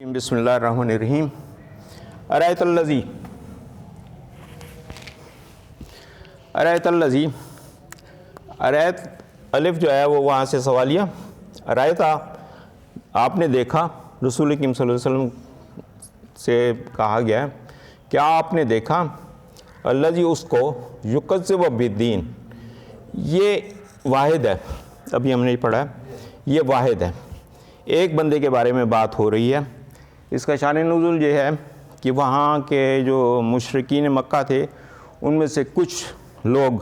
بسم اللہ الرحمن الرحیم۔ ارایت الذی ارایت الف جو ہے وہ وہاں سے سوالیہ ارایتا آپ نے دیکھا، رسول کریم صلی اللہ علیہ وسلم سے کہا گیا ہے کیا آپ نے دیکھا الذی اس کو یکذب بالدین، یہ واحد ہے، ابھی ہم نے پڑھا ہے یہ واحد ہے، ایک بندے کے بارے میں بات ہو رہی ہے۔ اس کا شان نزول یہ ہے کہ وہاں کے جو مشرکین مکہ تھے ان میں سے کچھ لوگ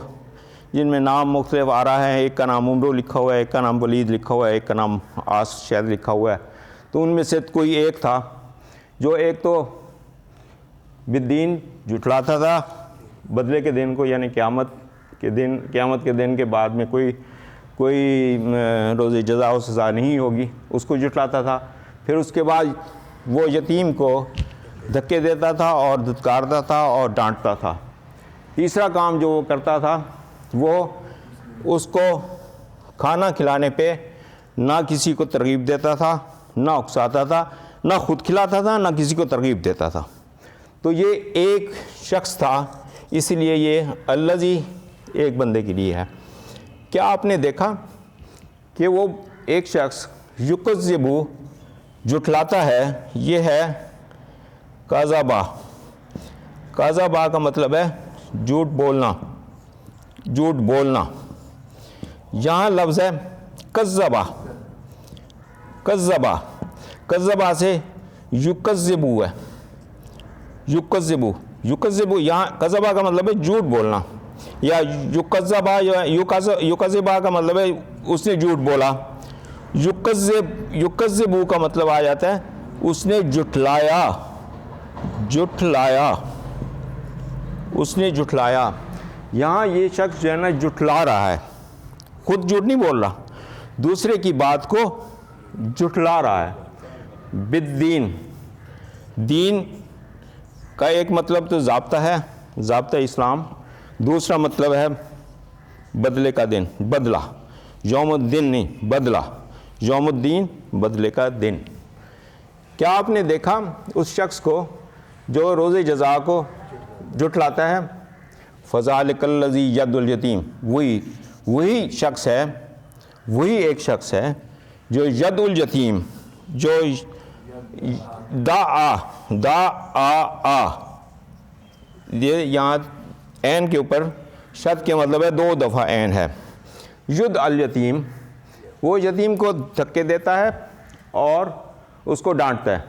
جن میں نام مختلف آ رہا ہے، ایک کا نام عمرو لکھا ہوا ہے، ایک کا نام ولید لکھا ہوا ہے، ایک کا نام آس شاید لکھا ہوا ہے، تو ان میں سے کوئی ایک تھا جو ایک تو بالدین جھٹلاتا تھا، بدلے کے دن کو، یعنی قیامت کے دن کے بعد میں کوئی روز جزا و سزا نہیں ہوگی، اس کو جھٹلاتا تھا۔ پھر اس کے بعد وہ یتیم کو دھکے دیتا تھا اور دھتکارتا تھا اور ڈانٹتا تھا۔ تیسرا کام جو وہ کرتا تھا وہ اس کو کھانا کھلانے پہ نہ کسی کو ترغیب دیتا تھا، نہ اکساتا تھا، نہ خود کھلاتا تھا، نہ کسی کو ترغیب دیتا تھا۔ تو یہ ایک شخص تھا، اس لیے یہ الذی ایک بندے کے لیے ہے۔ کیا آپ نے دیکھا کہ وہ ایک شخص یکذب جھٹلاتا ہے، یہ ہے کذبا۔ کذبا کا مطلب ہے جھوٹ بولنا، جھوٹ بولنا۔ یہاں لفظ ہے کذبا، کذبا، کذبا سے یکذب ہے، یکذب یہاں کذبا کا مطلب ہے جھوٹ بولنا، یا یکذبا یا یکذبا کا مطلب ہے اس نے جھوٹ بولا۔ یکذب کا مطلب آ جاتا ہے اس نے جھٹلایا، اس نے جھٹلایا۔ یہاں یہ شخص جو ہے نا جھٹلا رہا ہے، خود جھوٹ نہیں بول رہا، دوسرے کی بات کو جھٹلا رہا ہے۔ بالدین، دین کا ایک مطلب تو ضابطہ ہے، ضابطہ اسلام، دوسرا مطلب ہے بدلے کا دن، بدلہ، یوم الدین نہیں، بدلہ، یوم الدین بدلے کا دن۔ کیا آپ نے دیکھا اس شخص کو جو روز جزا کو جھٹلاتا ہے؟ فذلک الذی ید الیتیم، وہی شخص ہے، وہی ایک شخص ہے جو ید الیتیم، جو یہ یہاں عین کے اوپر شد کے مطلب ہے دو دفعہ عین ہے۔ ید الیتیم، وہ یتیم کو دھکے دیتا ہے اور اس کو ڈانٹتا ہے،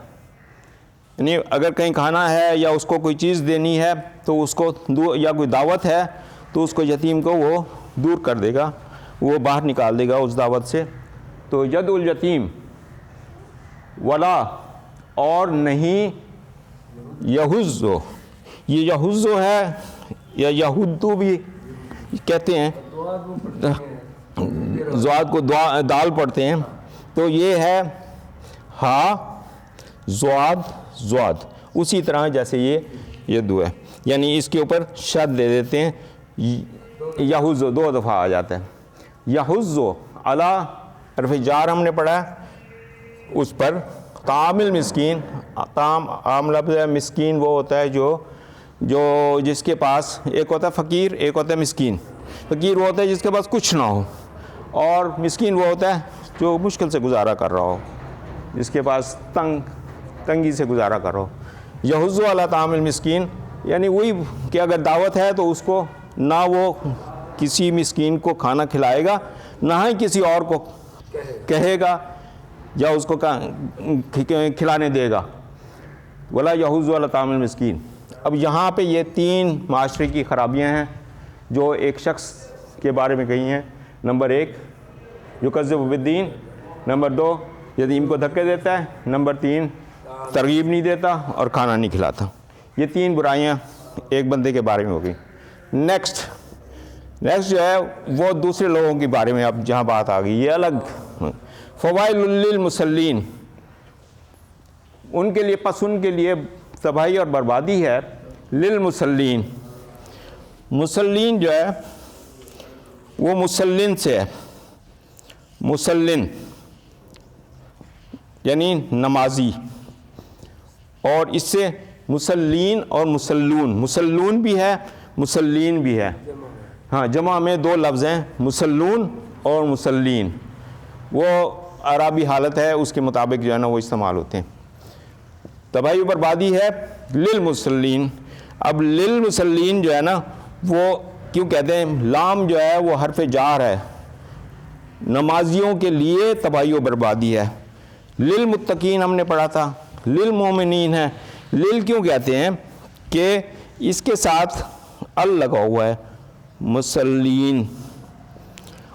یعنی اگر کہیں کھانا ہے یا اس کو کوئی چیز دینی ہے تو اس کو، یا کوئی دعوت ہے تو اس کو یتیم کو وہ دور کر دے گا، وہ باہر نکال دے گا اس دعوت سے۔ تو ید الیتیم ولا، اور نہیں یہزو، یہ یہزو ہے یا یہودو بھی کہتے ہیں، زواد کو دال پڑھتے ہیں، تو یہ ہے ہا زواد، اسی طرح جیسے یہ دو ہے، یعنی اس کے اوپر شد دے دیتے ہیں، یہزو دو دفعہ آ جاتا ہے۔ یہزو علی حرف جار ہم نے پڑھا ہے، اس پر طعام المسکین، طعام عام لفظ ہے، مسکین وہ ہوتا ہے جو جس کے پاس، ایک ہوتا ہے فقیر، ایک ہوتا ہے مسکین۔ فقیر وہ ہوتا ہے جس کے پاس کچھ نہ ہو، اور مسکین وہ ہوتا ہے جو مشکل سے گزارا کر رہا ہو، جس کے پاس تنگی سے گزارا کر رہا ہو۔ یحض علی طعام المسکین، یعنی وہی کہ اگر دعوت ہے تو اس کو نہ وہ کسی مسکین کو کھانا کھلائے گا، نہ ہی کسی اور کو کہے گا یا اس کو کھلانے دے گا، ولا یحض علی طعام المسکین۔ اب یہاں پہ یہ تین معاشرے کی خرابیاں ہیں جو ایک شخص کے بارے میں کہی ہیں۔ نمبر ایک یکذب بالدین، نمبر دو یتیم کو دھکے دیتا ہے، نمبر تین ترغیب نہیں دیتا اور کھانا نہیں کھلاتا۔ یہ تین برائیاں ایک بندے کے بارے میں ہو گئی۔ نیکسٹ جو ہے وہ دوسرے لوگوں کے بارے میں اب جہاں بات آ گئی، یہ الگ۔ فوائل للمصلین، ان کے لیے، پس ان کے لیے تباہی اور بربادی ہے۔ للمصلین، مسلین جو ہے وہ مسلن سے ہے، مسلن یعنی نمازی، اور اس سے مسلین اور مسلون بھی ہے مسلین بھی ہے. ہاں جمع میں دو لفظ ہیں مسلون اور مسلین. وہ عربی حالت ہے اس کے مطابق جو ہے نا وہ استعمال ہوتے ہیں. تباہی و بربادی ہے للمسلین. اب للمسلین جو ہے نا وہ کیوں کہتے ہیں؟ لام جو ہے وہ حرف جار ہے، نمازیوں کے لیے تباہی و بربادی ہے. للمتقین ہم نے پڑھا تھا، للمومنین ہے. لل کیوں کہتے ہیں؟ کہ اس کے ساتھ ال لگا ہوا ہے مسلین،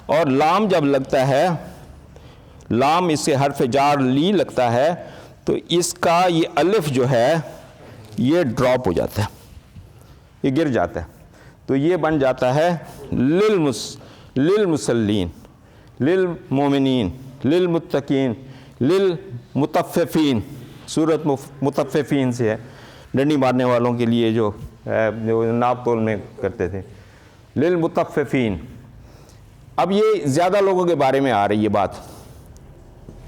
اور لام جب لگتا ہے، لام اس سے حرف جار لی لگتا ہے تو اس کا یہ الف جو ہے یہ ڈراپ ہو جاتا ہے، یہ گر جاتا ہے. تو یہ بن جاتا ہے للمسلین، للمومنین، للمتقین، للمطففین. صورت مطففین سے ہے، ڈنڈی مارنے والوں کے لیے جو ناپ تول میں کرتے تھے. للمطففین. اب یہ زیادہ لوگوں کے بارے میں آ رہی ہے بات،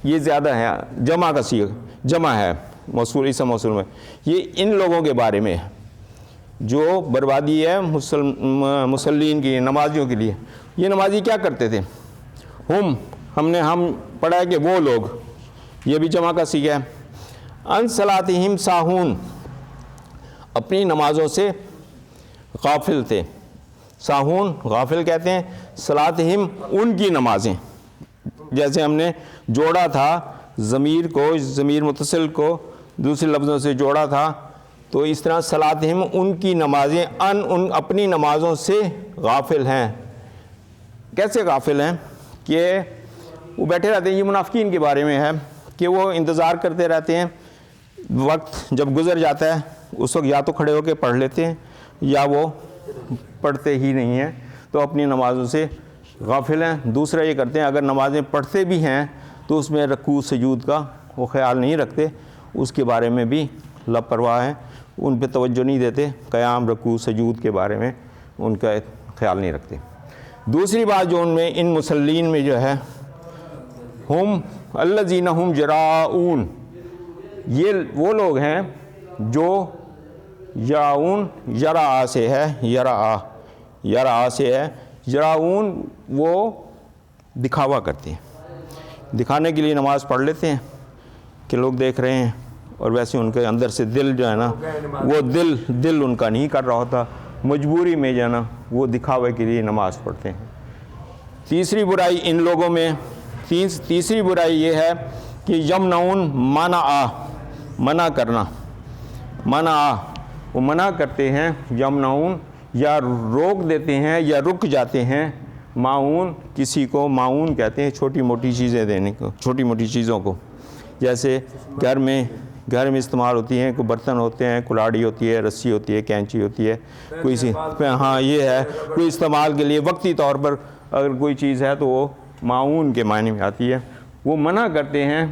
یہ زیادہ ہے، جمع کا صیغہ جمع ہے موصول اسم موصول میں. یہ ان لوگوں کے بارے میں ہے جو بربادی ہے مسلین کی، نمازیوں کے لیے. یہ نمازی کیا کرتے تھے؟ ہم پڑھا ہے کہ وہ لوگ، یہ بھی جمع کا صیغہ ہے. ان صلاتہم ساہون، اپنی نمازوں سے غافل تھے. ساہون غافل کہتے ہیں. صلاتہم ان کی نمازیں، جیسے ہم نے جوڑا تھا ضمیر کو، ضمیر متصل کو دوسرے لفظوں سے جوڑا تھا، تو اس طرح صلاتہم ان کی نمازیں، ان اپنی نمازوں سے غافل ہیں. کیسے غافل ہیں؟ کہ وہ بیٹھے رہتے ہیں. یہ منافقین کے بارے میں ہے کہ وہ انتظار کرتے رہتے ہیں، وقت جب گزر جاتا ہے اس وقت یا تو کھڑے ہو کے پڑھ لیتے ہیں یا وہ پڑھتے ہی نہیں ہیں، تو اپنی نمازوں سے غافل ہیں. دوسرا یہ کرتے ہیں اگر نمازیں پڑھتے بھی ہیں تو اس میں رکوع سجود کا وہ خیال نہیں رکھتے، اس کے بارے میں بھی لاپرواہ ہیں، ان پہ توجہ نہیں دیتے، قیام رکوع سجود کے بارے میں ان کا خیال نہیں رکھتے. دوسری بات جو ان میں ان مسلین میں جو ہے، ہم الذین ہم یراؤون، یہ وہ لوگ ہیں جو یراؤون یرا سے ہے، یرا سے ہے. یراؤون وہ دکھاوا کرتے ہیں، دکھانے کے لیے نماز پڑھ لیتے ہیں کہ لوگ دیکھ رہے ہیں، اور ویسے ان کے اندر سے دل جو ہے نا وہ دل ان کا نہیں کر رہا ہوتا، مجبوری میں جو ہے نا وہ دکھاوے کے لیے نماز پڑھتے ہیں. تیسری برائی ان لوگوں میں، تیسری برائی یہ ہے کہ یمنعون منع کرنا، وہ منع کرتے ہیں. یمنعون یا روک دیتے ہیں یا رک جاتے ہیں. معاون کسی کو معاون کہتے ہیں چھوٹی موٹی چیزیں دینے کو، چھوٹی موٹی چیزوں کو، جیسے گھر میں استعمال ہوتی ہیں. کوئی برتن ہوتے ہیں، کلاڑی ہوتی ہے، رسی ہوتی ہے، کینچی ہوتی ہے، کوئی سی ہاں یہ ہے کوئی استعمال کے لیے وقتی طور پر اگر کوئی چیز ہے تو وہ معاون کے معنی میں آتی ہے. وہ منع کرتے ہیں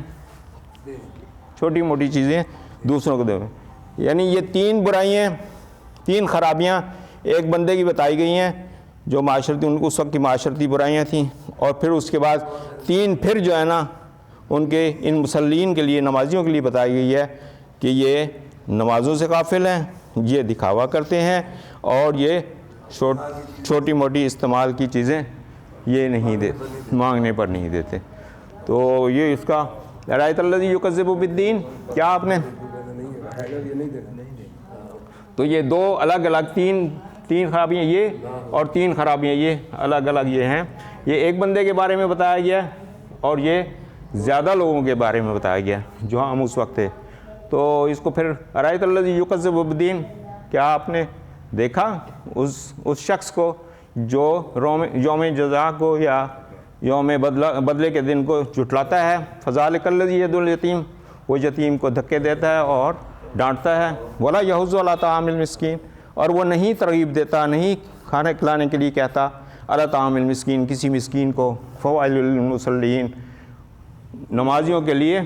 چھوٹی موٹی چیزیں دوسروں کو دے. یعنی یہ تین برائیاں، تین خرابیاں ایک بندے کی بتائی گئی ہیں جو معاشرتی، ان کو اس وقت کی معاشرتی برائیاں تھیں، اور پھر اس کے بعد تین پھر جو ہے نا ان کے ان مسلین کے لیے، نمازیوں کے لیے بتائی گئی ہے کہ یہ نمازوں سے غافل ہیں، یہ دکھاوا کرتے ہیں، اور یہ چھوٹی موٹی استعمال کی چیزیں یہ نہیں دیتے، مانگنے پر نہیں دیتے. تو یہ اس کا رایت الذی یکذب بالدین. کیا آپ نے تو یہ دو الگ الگ تین خرابیاں یہ اور تین خرابیاں یہ الگ الگ یہ ہیں. یہ ایک بندے کے بارے میں بتایا گیا اور یہ زیادہ لوگوں کے بارے میں بتایا گیا جو ہم اس وقت تھے. تو اس کو پھر رایت الذی یکذب بالدین، کیا آپ نے دیکھا اس شخص کو جو یوم جزا کو یا یوم بدلے کے دن کو جھٹلاتا ہے؟ فذلک الذی یدعو الیتیم، وہ یتیم کو دھکے دیتا ہے اور ڈانٹتا ہے. ولا یحض علی طعام المسکین، اور وہ نہیں ترغیب دیتا، نہیں کھانا کھلانے کے لیے کہتا علی طعام المسکین، کسی مسکین کو. فویل للمصلین، نمازیوں کے لیے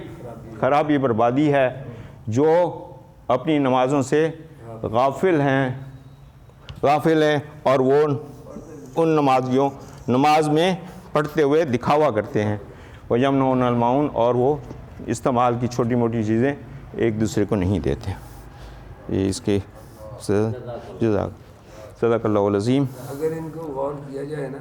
خرابی بربادی ہے جو اپنی نمازوں سے غافل ہیں اور وہ ان نماز میں پڑھتے ہوئے دکھاوا کرتے ہیں. وَيَمْنَعُونَ الْمَاعُونَ، اور وہ استعمال کی چھوٹی موٹی چیزیں ایک دوسرے کو نہیں دیتے. یہ اس کے جزاک صدق اللہ العظیم. اگر ان کو غور کیا جائے نا